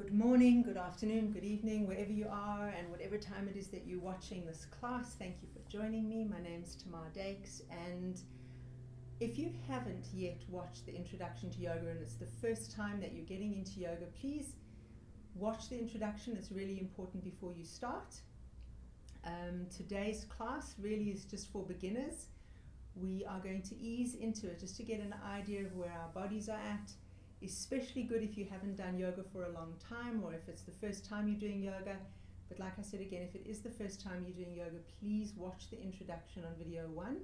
Good morning, good afternoon, good evening, wherever you are and whatever time it is that you're watching this class. Thank you for joining me. My name's Tamar Dakes, and if you haven't yet watched the introduction to yoga and it's the first time that you're getting into yoga, please watch the introduction. It's really important before you start. Today's class really is just for beginners. We are going to ease into it just to get an idea of where our bodies are at. Especially good if you haven't done yoga for a long time or if it's the first time you're doing yoga. But like I said again, if it is the first time you're doing yoga, please watch the introduction on video 1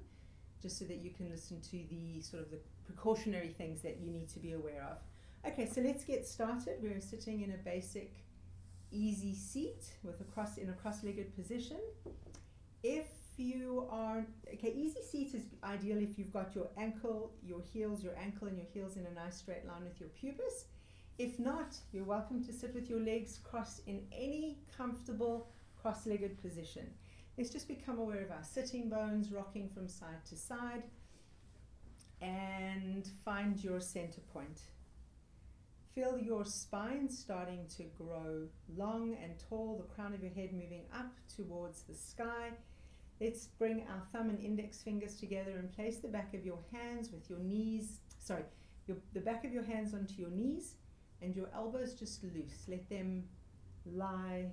just so that you can listen to the sort of the precautionary things that you need to be aware of. Okay, so let's get started. We're sitting in a basic easy seat with in a cross-legged position. If you are, easy seat is ideal if you've got your ankle and your heels in a nice straight line with your pubis. If not, you're welcome to sit with your legs crossed in any comfortable cross-legged position. Let's just become aware of our sitting bones, rocking from side to side, and find your center point. Feel your spine starting to grow long and tall, the crown of your head moving up towards the sky. Let's bring our thumb and index fingers together and place the back of your hands with your knees, the back of your hands onto your knees and your elbows just loose. Let them lie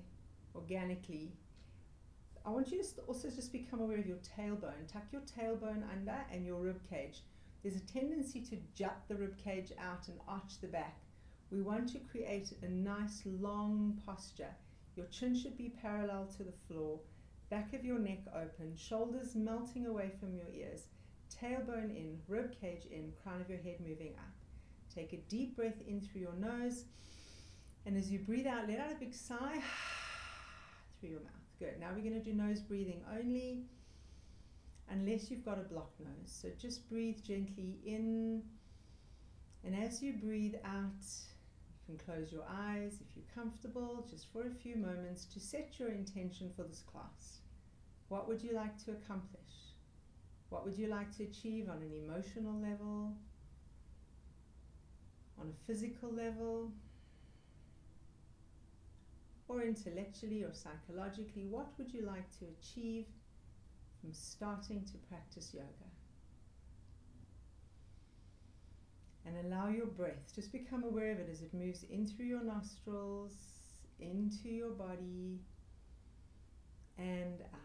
organically. I want you to also just become aware of your tailbone. Tuck your tailbone under and your rib cage. There's a tendency to jut the rib cage out and arch the back. We want to create a nice long posture. Your chin should be parallel to the floor. Back of your neck open, shoulders melting away from your ears, tailbone in, rib cage in, crown of your head moving up. Take a deep breath in through your nose, and as you breathe out, let out a big sigh through your mouth. Good. Now we're going to do nose breathing only, unless you've got a blocked nose. So just breathe gently in, and as you breathe out, you can close your eyes if you're comfortable, just for a few moments to set your intention for this class. What would you like to accomplish? What would you like to achieve on an emotional level? On a physical level? Or intellectually or psychologically? What would you like to achieve from starting to practice yoga? And allow your breath, just become aware of it as it moves in through your nostrils, into your body, and out.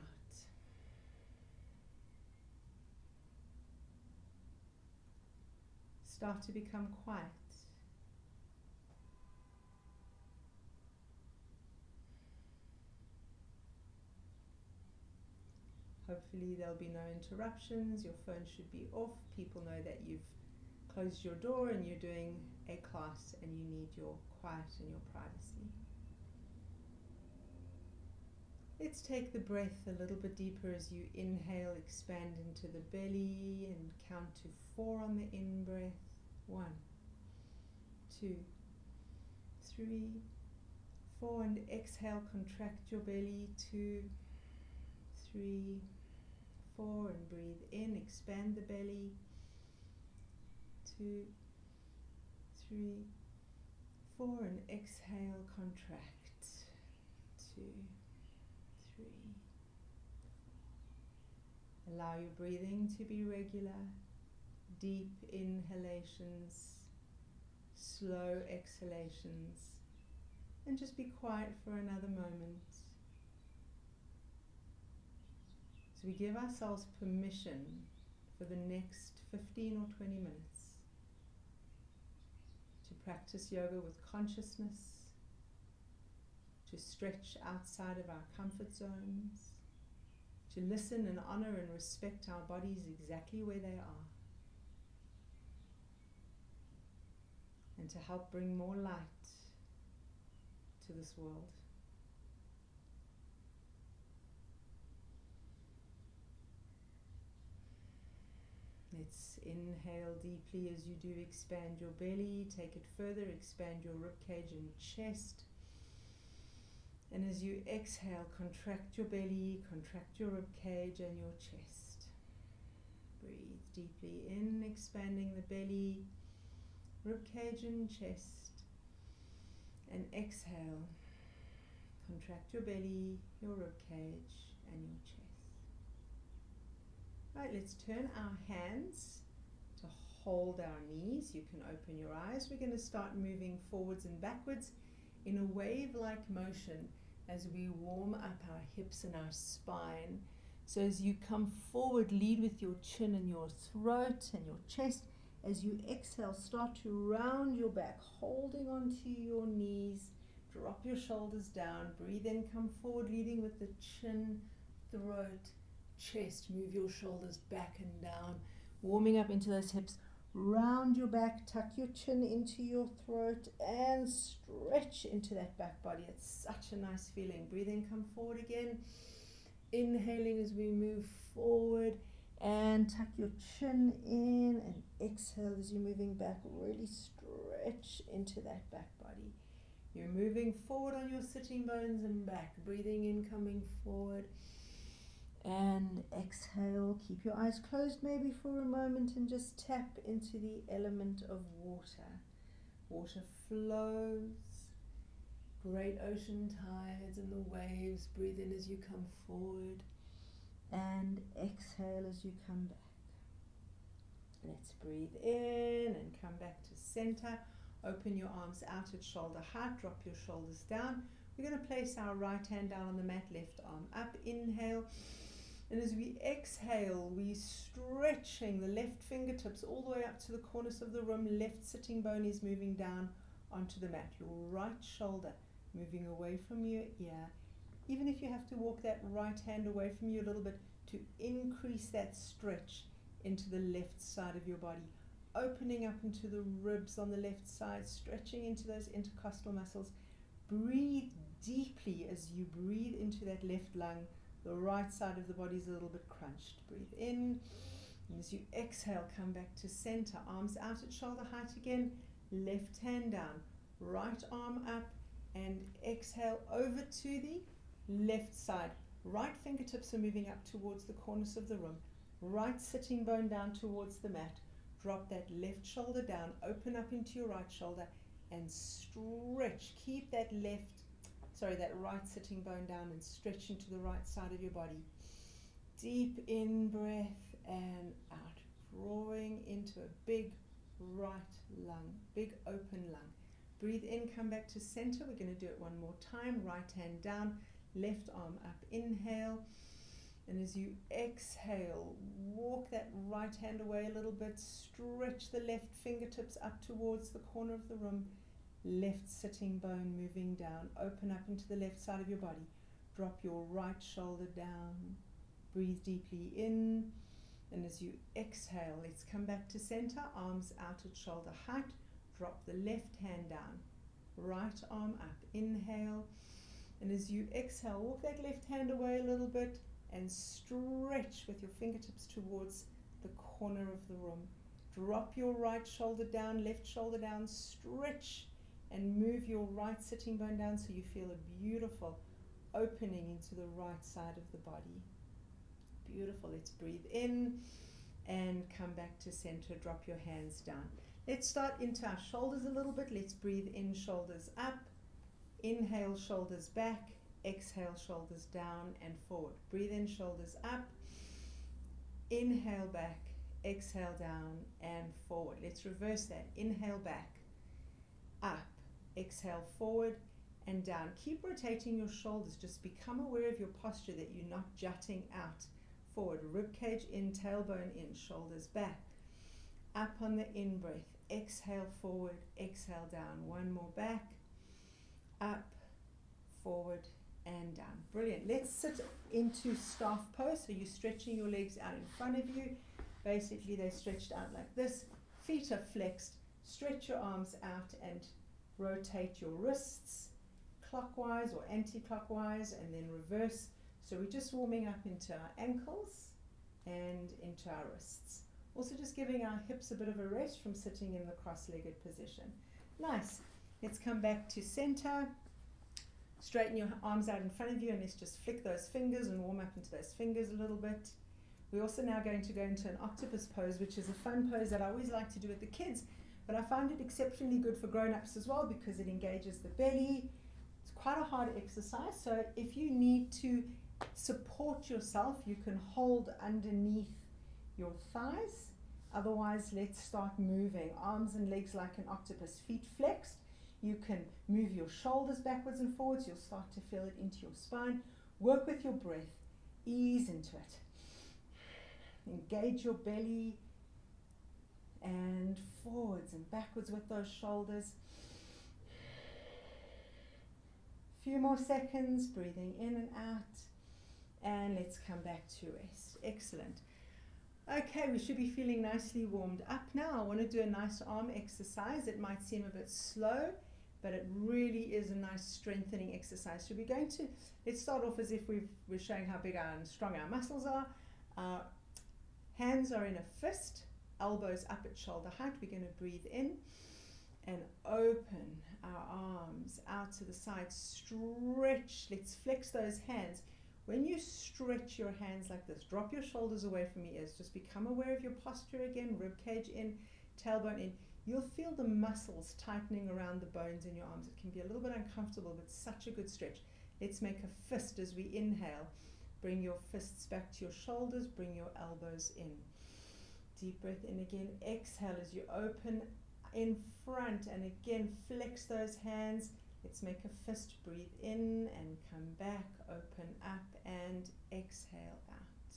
Start to become quiet. Hopefully there'll be no interruptions. Your phone should be off. People know that you've closed your door and you're doing a class and you need your quiet and your privacy. Let's take the breath a little bit deeper as you inhale, expand into the belly and count to 4 on the in-breath. 1, 2, 3, 4, and exhale, contract your belly. 2, 3, 4, and breathe in, expand the belly. 2, 3, 4, and exhale, contract. 2, 3. Allow your breathing to be regular. Deep inhalations, slow exhalations, and just be quiet for another moment. So we give ourselves permission for the next 15 or 20 minutes to practice yoga with consciousness, to stretch outside of our comfort zones, to listen and honor and respect our bodies exactly where they are, and to help bring more light to this world. Let's inhale deeply as you do expand your belly, take it further, expand your ribcage and chest. And as you exhale, contract your belly, contract your ribcage and your chest. Breathe deeply in, expanding the belly, ribcage and chest. And exhale. Contract your belly, your rib cage, and your chest. Right, let's turn our hands to hold our knees. You can open your eyes. We're going to start moving forwards and backwards in a wave-like motion as we warm up our hips and our spine. So as you come forward, lead with your chin and your throat and your chest. As you exhale, start to round your back, holding onto your knees. Drop your shoulders down. Breathe in, come forward, leading with the chin, throat, chest. Move your shoulders back and down, warming up into those hips. Round your back, tuck your chin into your throat and stretch into that back body. It's such a nice feeling. Breathe in, come forward again. Inhaling as we move forward and tuck your chin in, and exhale as you're moving back. Really stretch into that back body. You're moving forward on your sitting bones and back. Breathing in, coming forward. And exhale. Keep your eyes closed maybe for a moment and just tap into the element of water. Water flows. Great ocean tides and the waves. Breathe in as you come forward. And exhale as you come back. Let's breathe in and come back to center. Open your arms out at shoulder height. Drop your shoulders down. We're going to place our right hand down on the mat, left arm up. Inhale. And as we exhale, we're stretching the left fingertips all the way up to the corners of the room. Left sitting bone is moving down onto the mat. Your right shoulder moving away from your ear. Even if you have to walk that right hand away from you a little bit to increase that stretch into the left side of your body. Opening up into the ribs on the left side, stretching into those intercostal muscles. Breathe deeply as you breathe into that left lung. The right side of the body is a little bit crunched. Breathe in. And as you exhale, come back to center. Arms out at shoulder height again. Left hand down. Right arm up. And exhale over to the left side. Right fingertips are moving up towards the corners of the room. Right sitting bone down towards the mat. Drop that left shoulder down. Open up into your right shoulder. And stretch. Keep that right sitting bone down and stretch into the right side of your body. Deep in breath and out. Drawing into a big right lung, big open lung. Breathe in, come back to center. We're going to do it one more time. Right hand down, left arm up. Inhale. And as you exhale, walk that right hand away a little bit. Stretch the left fingertips up towards the corner of the room. Left sitting bone moving down. Open up into the left side of your body. Drop your right shoulder down. Breathe deeply in. And as you exhale, let's come back to center. Arms out at shoulder height. Drop the left hand down. Right arm up. Inhale. And as you exhale, walk that left hand away a little bit and stretch with your fingertips towards the corner of the room. Drop your right shoulder down, left shoulder down. Stretch and move your right sitting bone down so you feel a beautiful opening into the right side of the body. Beautiful. Let's breathe in and come back to center. Drop your hands down. Let's start into our shoulders a little bit. Let's breathe in, shoulders up. Inhale, shoulders back. Exhale, shoulders down and forward. Breathe in, shoulders up. Inhale, back. Exhale, down and forward. Let's reverse that. Inhale, back. Up. Exhale, forward and down. Keep rotating your shoulders. Just become aware of your posture, that you're not jutting out forward. Rib cage in, tailbone in, shoulders back. Up on the in-breath. Exhale, forward. Exhale, down. One more back. Up, forward and down. Brilliant. Let's sit into staff pose. So you're stretching your legs out in front of you. Basically, they're stretched out like this. Feet are flexed. Stretch your arms out and rotate your wrists clockwise or anti-clockwise, and then reverse. So we're just warming up into our ankles and into our wrists. Also just giving our hips a bit of a rest from sitting in the cross-legged position. Nice. Let's come back to center. Straighten your arms out in front of you, and let's just flick those fingers and warm up into those fingers a little bit. We're also now going to go into an octopus pose, which is a fun pose that I always like to do with the kids, but I find it exceptionally good for grown-ups as well because it engages the belly. It's quite a hard exercise, so if you need to support yourself, you can hold underneath your thighs. Otherwise, let's start moving. Arms and legs like an octopus, feet flexed. You can move your shoulders backwards and forwards. You'll start to feel it into your spine. Work with your breath. Ease into it. Engage your belly and forwards and backwards with those shoulders. Few more seconds, breathing in and out. And let's come back to rest. Excellent. Okay, we should be feeling nicely warmed up now. I want to do a nice arm exercise. It might seem a bit slow, but it really is a nice strengthening exercise. So we're going to, let's start off as if we're showing how big and strong our muscles are. Our hands are in a fist, elbows up at shoulder height. We're going to breathe in and open our arms out to the side. Stretch, let's flex those hands. When you stretch your hands like this, drop your shoulders away from your ears. Just become aware of your posture again, rib cage in, tailbone in. You'll feel the muscles tightening around the bones in your arms. It can be a little bit uncomfortable, but such a good stretch. Let's make a fist as we inhale. Bring your fists back to your shoulders, bring your elbows in. Deep breath in again. Exhale as you open in front and again flex those hands. Let's make a fist, breathe in and come back, open up and exhale out.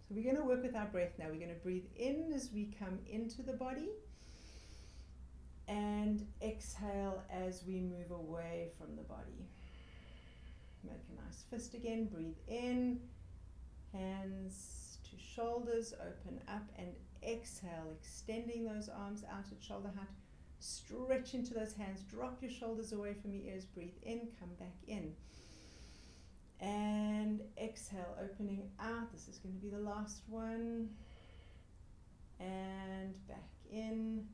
So we're going to work with our breath now. We're going to breathe in as we come into the body and exhale as we move away from the body. Make a nice fist again, breathe in, hands to shoulders, open up and exhale, extending those arms out at shoulder height. Stretch into those hands, drop your shoulders away from your ears, breathe in, come back in. And exhale, opening out. This is going to be the last one. And back in,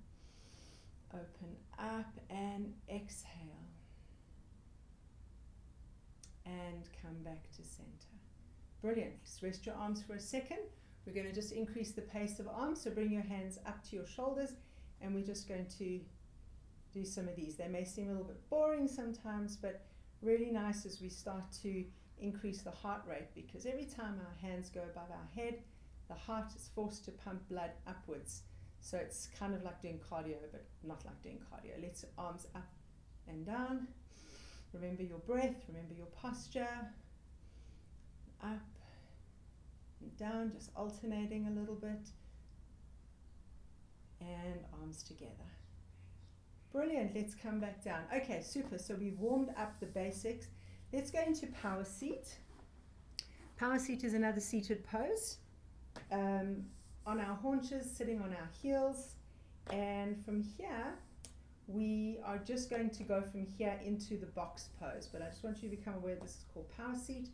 open up and exhale. And come back to center. Brilliant. Just rest your arms for a second. We're going to just increase the pace of arms, so bring your hands up to your shoulders. And we're just going to do some of these. They may seem a little bit boring sometimes, but really nice as we start to increase the heart rate, because every time our hands go above our head, the heart is forced to pump blood upwards. So it's kind of like doing cardio, but not like doing cardio. Let's arms up and down. Remember your breath, remember your posture. Up and down, just alternating a little bit. And arms together. Brilliant. Let's come back down. Okay, super. So we've warmed up the basics. Let's go into power seat. Power seat is another seated pose. On our haunches, sitting on our heels. And from here, we are just going to go from here into the box pose. But I just want you to become aware this is called power seat.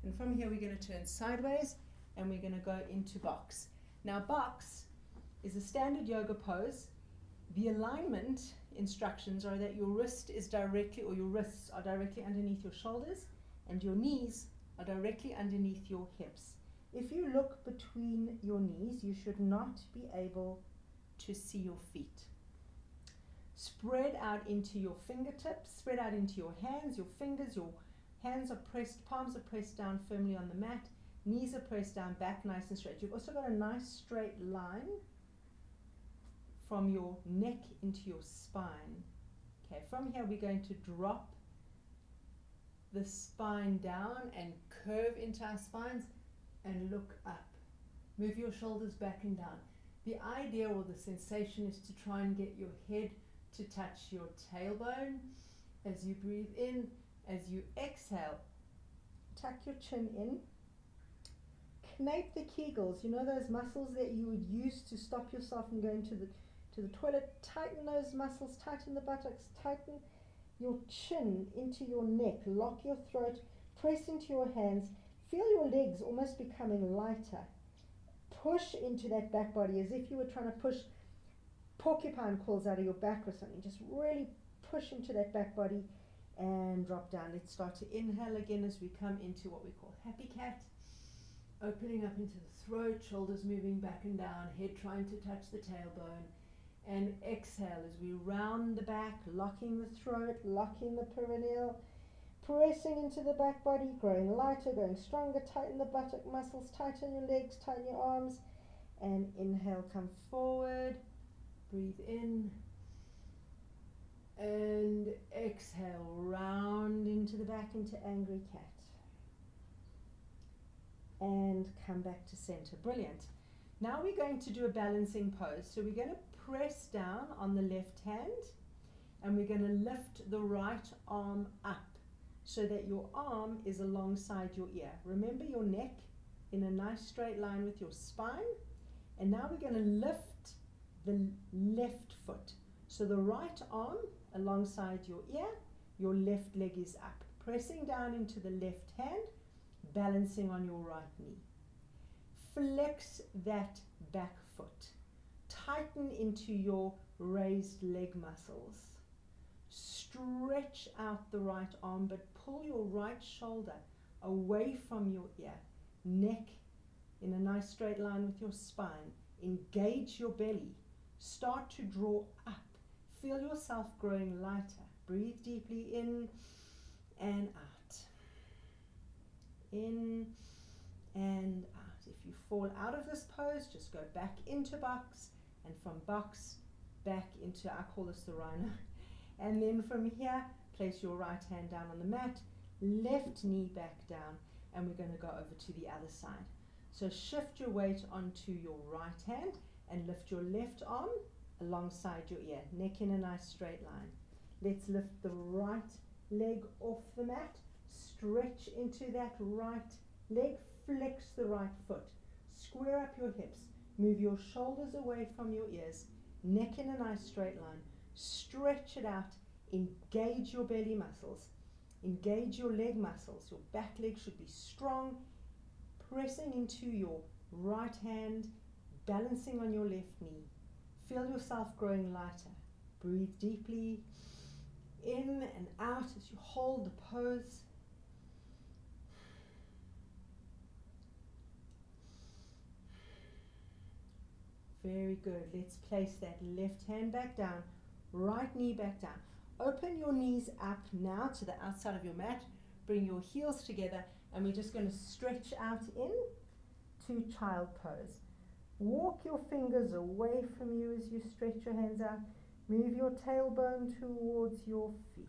And from here, we're going to turn sideways and we're going to go into box. Now, box is a standard yoga pose. The alignment instructions are that your wrist is directly, or your wrists are directly underneath your shoulders and your knees are directly underneath your hips. If you look between your knees, you should not be able to see your feet. Spread out into your fingertips, spread out into your hands, your fingers, your hands are pressed, palms are pressed down firmly on the mat, knees are pressed down, back nice and straight. You've also got a nice straight line from your neck into your spine. Okay, from here we're going to drop the spine down and curve into our spines and look up. Move your shoulders back and down. The idea or the sensation is to try and get your head to touch your tailbone as you breathe in. As you exhale, tuck your chin in. Knape the Kegels, you know those muscles that you would use to stop yourself from going to the toilet. Tighten those muscles, tighten the buttocks, tighten your chin into your neck, lock your throat, press into your hands, feel your legs almost becoming lighter. Push into that back body as if you were trying to push porcupine quills out of your back or something. Just really push into that back body and drop down. Let's start to inhale again as we come into what we call happy cat. Opening up into the throat, shoulders moving back and down, head trying to touch the tailbone. And exhale as we round the back, locking the throat, locking the perineal, pressing into the back body, growing lighter, going stronger. Tighten the buttock muscles, tighten your legs, tighten your arms. And inhale, come forward, breathe in. And exhale, round into the back into angry cat. And come back to center. Brilliant. Now we're going to do a balancing pose. So we're going to press down on the left hand and we're going to lift the right arm up so that your arm is alongside your ear. Remember your neck in a nice straight line with your spine. And now we're going to lift the left foot. So the right arm alongside your ear, your left leg is up. Pressing down into the left hand, balancing on your right knee. Flex that back foot. Tighten into your raised leg muscles. Stretch out the right arm, but pull your right shoulder away from your ear. Neck in a nice straight line with your spine. Engage your belly. Start to draw up. Feel yourself growing lighter. Breathe deeply in and out. In and out. If you fall out of this pose, just go back into box, and from box back into, I call this the rhino. And then from here, place your right hand down on the mat, left knee back down, and we're going to go over to the other side. So shift your weight onto your right hand and lift your left arm alongside your ear, neck in a nice straight line. Let's lift the right leg off the mat, stretch into that right leg, flex the right foot, square up your hips, move your shoulders away from your ears, neck in a nice straight line, stretch it out, engage your belly muscles, engage your leg muscles, your back leg should be strong, pressing into your right hand, balancing on your left knee. Feel yourself growing lighter. Breathe deeply in and out as you hold the pose. Very good. Let's place that left hand back down, right knee back down. Open your knees up now to the outside of your mat. Bring your heels together and we're just going to stretch out in to child pose. Walk your fingers away from you as you stretch your hands out. Move your tailbone towards your feet.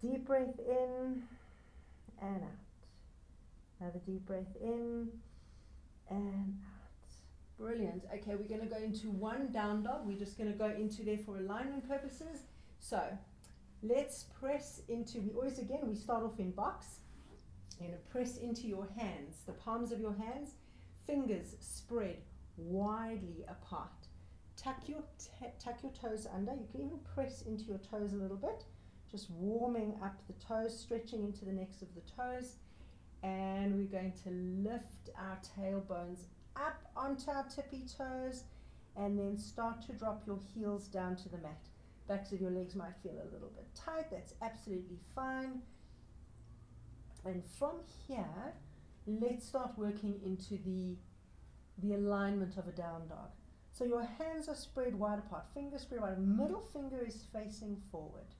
Deep breath in and out. Another deep breath in and out. Brilliant. Okay, we're going to go into one down dog. We're just going to go into there for alignment purposes. So let's press into, we start off in box. You're going to press into your hands, the palms of your hands, fingers spread widely apart. Tuck your toes under. You can even press into your toes a little bit, just warming up the toes, stretching into the necks of the toes. And we're going to lift our tailbones up onto our tippy toes and then start to drop your heels down to the mat. Backs of your legs might feel a little bit tight. That's absolutely fine. And from here, let's start working into the alignment of a down dog. So your hands are spread wide apart, fingers spread wide, middle finger is facing forward.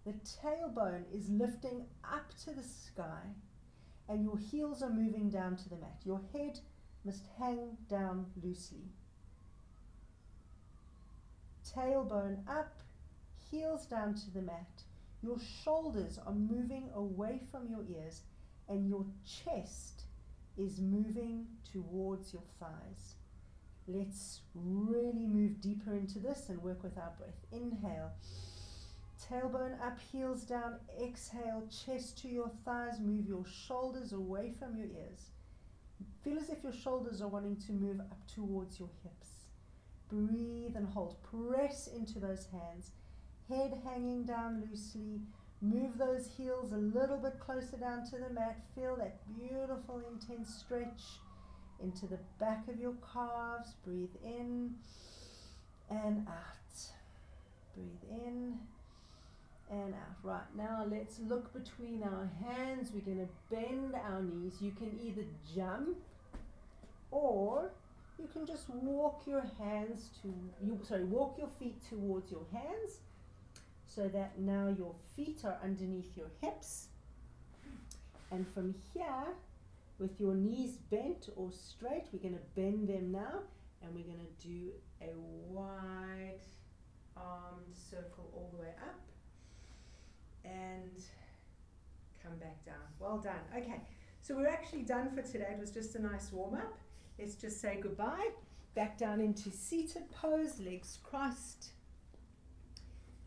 The tailbone is lifting up to the sky and your heels are moving down to the mat. Your head must hang down loosely. Tailbone up, heels down to the mat. Your shoulders are moving away from your ears and your chest is moving towards your thighs. Let's really move deeper into this and work with our breath. Inhale, tailbone up, heels down. Exhale, chest to your thighs. Move your shoulders away from your ears. Feel as if your shoulders are wanting to move up towards your hips. Breathe and hold. Press into those hands. Head hanging down loosely. Move those heels a little bit closer down to the mat. Feel that beautiful intense stretch into the back of your calves. Breathe in and out. Breathe in and out. Right, now let's look between our hands. We're going to bend our knees. You can either jump or you can just walk your hands walk your feet towards your hands so that now your feet are underneath your hips. And from here, with your knees bent or straight, we're going to bend them now, and we're going to do a wide armed circle all the way up and come back down. Well done. Okay, so we're actually done for today. It was just a nice warm-up. Let's just say goodbye. Back down into seated pose, legs crossed.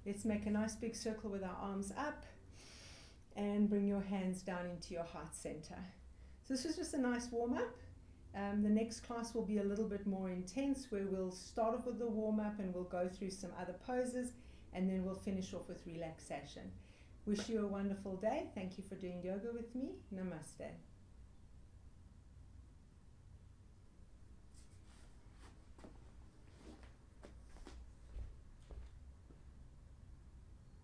Let's make a nice big circle with our arms up and bring your hands down into your heart center. So this was just a nice warm-up. The next class will be a little bit more intense, where we'll start off with the warm-up and we'll go through some other poses, and then we'll finish off with relaxation. Wish you a wonderful day. Thank you for doing yoga with me. Namaste.